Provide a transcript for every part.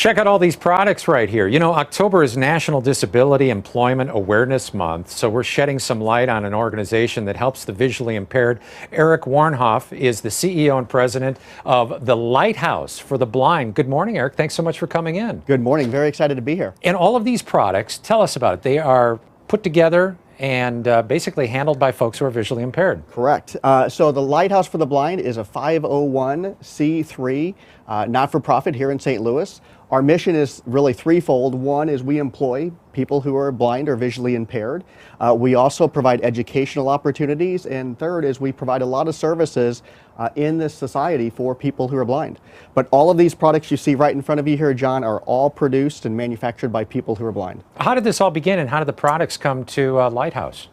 Check out all these products right here. You know, October is National Disability Employment Awareness Month, so we're shedding some light on an organization that helps the visually impaired. Eric Warnhoff is the CEO and president of the Lighthouse for the Blind. Good morning, Eric. Thanks so much for coming in. Good morning. Very excited to be here. And all of these products, tell us about it. They are put together and basically handled by folks who are visually impaired. Correct. So the Lighthouse for the Blind is a 501c3 not-for-profit here in St. Louis. Our mission is really threefold. One is we employ people who are blind or visually impaired. We also provide educational opportunities. And third is we provide a lot of services in this society for people who are blind. But all of these products you see right in front of you here, John, are all produced and manufactured by people who are blind. How did this all begin and how did the products come to Lighthouse?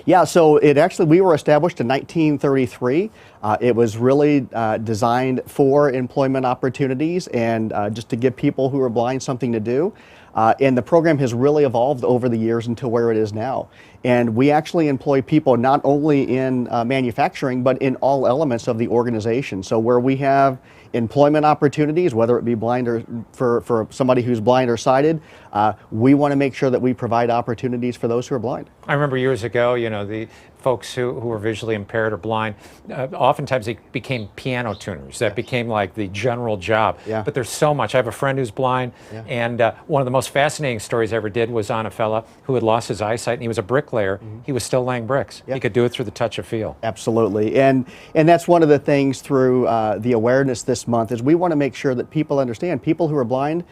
Yeah, so we were established in 1933. It was really designed for employment opportunities and just to give people who are blind something to do. And the program has really evolved over the years until where it is now. And we actually employ people not only in manufacturing, but in all elements of the organization. So where we have employment opportunities, whether it be blind or for somebody who's blind or sighted, we want to make sure that we provide opportunities for those who are blind. I remember years ago, you know, the folks who were visually impaired or blind, oftentimes they became piano tuners. That became like the general job. Yeah. But there's so much. I have a friend who's blind, and one of the most fascinating stories I ever did was on a fella who had lost his eyesight, and he was a bricklayer. He was still laying bricks. He could do it through the touch of feel. Absolutely. And that's one of the things through the awareness this month is we want to make sure that people understand people who are blind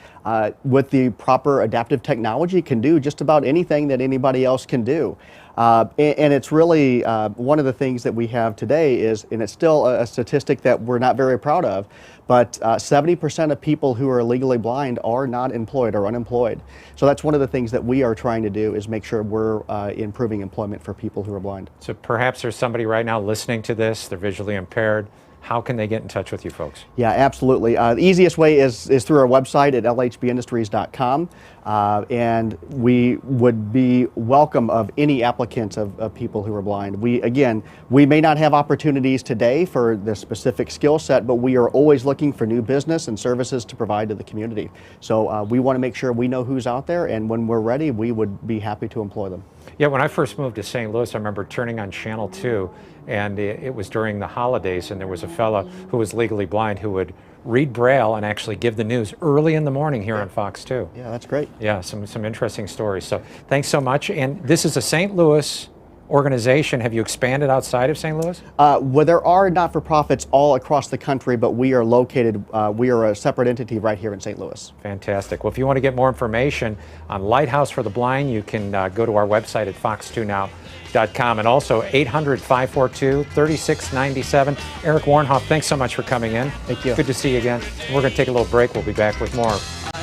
with the proper adaptive technology can do just about anything that anybody else can do. And it's really one of the things that we have today is, and it's still a statistic that we're not very proud of, but 70% of people who are legally blind are not employed or unemployed. So that's one of the things that we are trying to do is make sure we're improving employment for people who are blind. So perhaps there's somebody right now listening to this, they're visually impaired. How can they get in touch with you folks? Yeah, absolutely. The easiest way is through our website at lhbindustries.com. And we would be welcome of any applicants of people who are blind. We may not have opportunities today for the specific skill set, but we are always looking for new business and services to provide to the community. So we want to make sure we know who's out there, and when we're ready, we would be happy to employ them. Yeah, when I first moved to St. Louis, I remember turning on Channel 2, and it was during the holidays, and there was a fella who was legally blind who would read Braille and actually give the news early in the morning here on Fox 2. Yeah, that's great. Yeah, some interesting stories. So thanks so much. And this is a St. Louis organization. Have you expanded outside of St. Louis? Well, there are not-for-profits all across the country, but we are located, we are a separate entity right here in St. Louis. Fantastic. Well, if you want to get more information on Lighthouse for the Blind, you can go to our website at fox2now.com and also 800-542-3697. Eric Warnhoff, thanks so much for coming in. Thank you. Good to see you again. We're going to take a little break. We'll be back with more